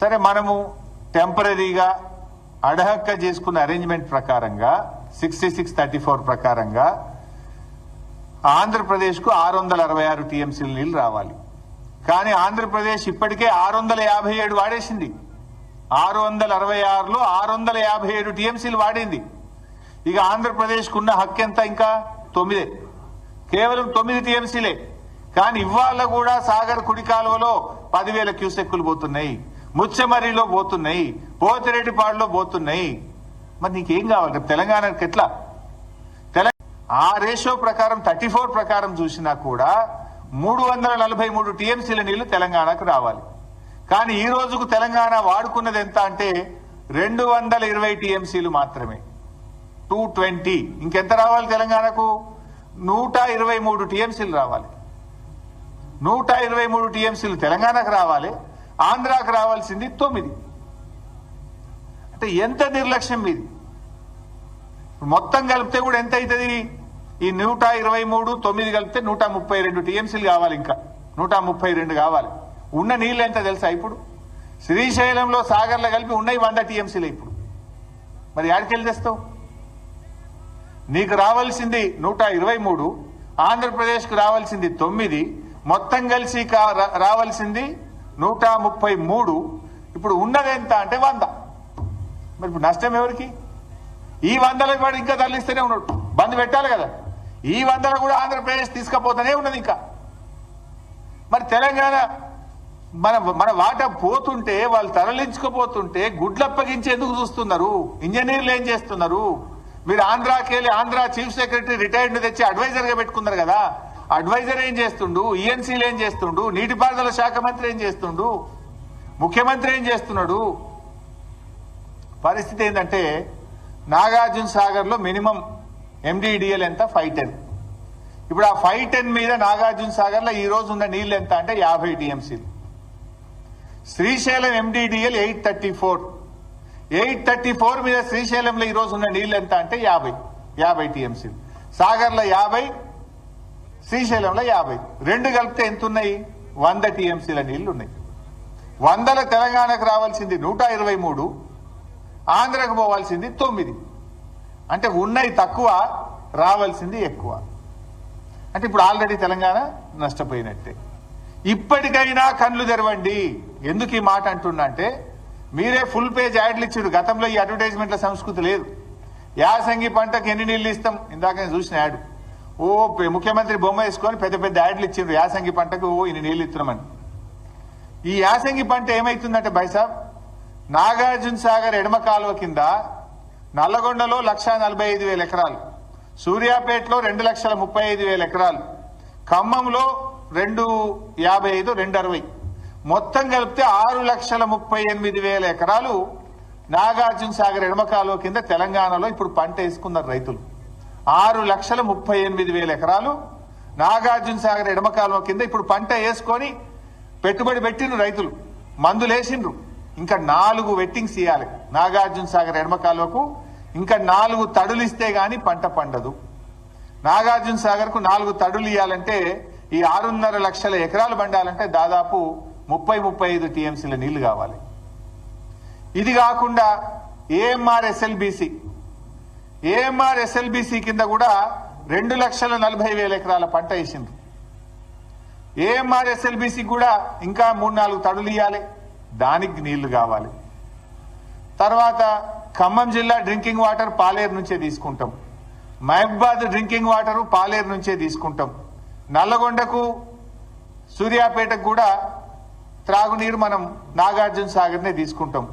సరే మనము టెంపరీగా అడహక్క చేసుకున్న అరేంజ్మెంట్ ప్రకారంగా 6634 ప్రకారంగా ఆంధ్రప్రదేశ్కు 666 టీఎంసీల నీళ్లు రావాలి. కానీ ఆంధ్రప్రదేశ్ ఇప్పటికే 657 వాడేసింది. 666లో 657 టీఎంసీలు వాడింది. ఇక ఆంధ్రప్రదేశ్కు ఉన్న హక్కు ఎంత? ఇంకా 9, కేవలం 9 టీఎంసీలే. కానీ ఇవాళ కూడా సాగర్ కుడి కాలువలో 10,000 క్యూసెక్కులు పోతున్నాయి, ముచ్చమర్రిలో పోతున్నాయి, పోతిరెడ్డిపాడులో పోతున్నాయి. మరి నీకేం కావాలి తెలంగాణకి? ఎట్లా ఆ రేషియో ప్రకారం 34 ప్రకారం చూసినా కూడా 343 టీఎంసీల నీళ్లు తెలంగాణకు రావాలి. కానీ ఈ రోజుకు తెలంగాణ వాడుకున్నది ఎంత అంటే 220 టీఎంసీలు మాత్రమే, 220. ఇంకెంత రావాలి తెలంగాణకు? 123 టీఎంసీలు రావాలి. 123 టీఎంసీలు తెలంగాణకు రావాలి. ఆంధ్రాకు రావాల్సింది 9. అంటే ఎంత నిర్లక్ష్యం ఇది! మొత్తం కలిపితే కూడా ఎంత అవుతుంది? ఈ 123, 9 కలిపితే 132 టీఎంసీలు కావాలి. ఇంకా 132 కావాలి. ఉన్న నీళ్ళు ఎంత తెలుసా? ఇప్పుడు శ్రీశైలంలో సాగర్లో కలిపి ఉన్నాయి 100 టీఎంసీలు. ఇప్పుడు మరి యాడికెళ్ళి తెస్తావు? నీకు రావాల్సింది 123, ఆంధ్రప్రదేశ్కు రావాల్సింది 9, మొత్తం కలిసి రావాల్సింది 133. ఇప్పుడు ఉన్నది ఎంత అంటే 100. మరి ఇప్పుడు నష్టం ఎవరికి? ఈ 100లకు వాడు ఇంకా తరలిస్తూనే ఉన్నాడు. బంద్ పెట్టాలి కదా. ఈ 100 కూడా ఆంధ్రప్రదేశ్ తీసుకుపోతూనే ఉన్నది ఇంకా. మరి తెలంగాణ మన వాటా పోతుంటే, వాళ్ళు తరలించుకుపోతుంటే గుడ్లప్పగించేందుకు చూస్తున్నారు. ఇంజనీర్లు ఏం చేస్తున్నారు? మీరు ఆంధ్రాకి వెళ్ళి ఆంధ్ర చీఫ్ సెక్రటరీ రిటైర్డ్ తెచ్చి అడ్వైజర్ గా పెట్టుకున్నారు కదా. అడ్వైజర్ ఏం చేస్తుండు? ఈఎన్సీలు ఏం చేస్తుండు? నీటిపారుదల శాఖ మంత్రి ఏం చేస్తుండు? ముఖ్యమంత్రి ఏం చేస్తున్నాడు? పరిస్థితి ఏంటంటే నాగార్జున సాగర్ లో మినిమం ఎండిడిఎల్ ఎంత? 510. ఇప్పుడు ఆ 510 మీద నాగార్జున సాగర్ లో ఈ రోజు ఉన్న నీళ్లు ఎంత అంటే 50 టీఎంసీలు. శ్రీశైలం ఎండిడిఎల్ 834. 834 మీద శ్రీశైలంలో ఈ రోజు ఉన్న నీళ్లు ఎంత అంటే 50 టీఎంసీలు. సాగర్లో 50, శ్రీశైలంలో 50. రెండు కలిపితే ఎంత ఉన్నాయి? 100 టీఎంసీల నీళ్లు ఉన్నాయి. 100లో తెలంగాణకు రావాల్సింది 123, ఆంధ్రకు పోవాల్సింది 9. అంటే ఉన్నాయి తక్కువ, రావాల్సింది ఎక్కువ. అంటే ఇప్పుడు ఆల్రెడీ తెలంగాణ నష్టపోయినట్టే. ఇప్పటికైనా కళ్ళు తెరవండి. ఎందుకు ఈ మాట అంటున్నా అంటే, మీరే ఫుల్ పేజ్ యాడ్లు ఇచ్చారు. గతంలో ఈ అడ్వర్టైజ్మెంట్ల సంస్కృతి లేదు. యాసంగి పంటకు ఎన్ని నీళ్లు ఇస్తాం? ఇందాక నేను చూసిన యాడ్. ముఖ్యమంత్రి బొమ్మ వేసుకొని పెద్ద పెద్ద యాడ్లు ఇచ్చిండ్రు. యాసంగి పంటకు ఇన్ని నీళ్లు ఇస్తున్నామని. ఈ యాసంగి పంట ఏమైతుందంటే బైసాబ్, నాగార్జున సాగర్ ఎడమ కాలువ కింద నల్లగొండలో 1,45,000 ఎకరాలు, సూర్యాపేటలో 2,35,000 ఎకరాలు, ఖమ్మంలో 255, 260, మొత్తం కలిపితే 6,38,000 ఎకరాలు నాగార్జున సాగర్ ఎడమ కాలువ కింద తెలంగాణలో ఇప్పుడు పంట వేసుకున్నారు రైతులు. 6,38,000 ఎకరాలు నాగార్జున సాగర్ ఎడమ కాలువ కింద ఇప్పుడు పంట వేసుకొని పెట్టుబడి పెట్టిండ్రు రైతులు, మందులు వేసిండ్రు. ఇంకా 4 వెట్టింగ్స్ ఇవ్వాలి నాగార్జున సాగర్ ఎడమ కాలువకు. ఇంకా 4 తడులు ఇస్తే గాని పంట పండదు. నాగార్జున సాగర్ కు 4 తడులు ఇవ్వాలంటే ఈ 6.5 లక్షల ఎకరాలు పండాలంటే దాదాపు 30-35 టీఎంసీల నీళ్లు కావాలి. ఇది కాకుండా ఏఎంఆర్ ఎస్ఎల్బిసి కింద కూడా 2,40,000 ఎకరాల పంట వేసిండ్రు. ఏఎంఆర్ ఎస్ఎల్బిసి కూడా ఇంకా 3-4 తడులు ఇవ్వాలి, దానికి నీళ్లు కావాలి. తర్వాత ఖమ్మం జిల్లా డ్రింకింగ్ వాటర్ పాలేరు నుంచే తీసుకుంటాం. మహబూబాద్ డ్రింకింగ్ వాటర్ పాలేరు నుంచే తీసుకుంటాం. నల్లగొండకు సూర్యాపేటకు కూడా త్రాగునీరు మనం నాగార్జున సాగర్నే తీసుకుంటాం.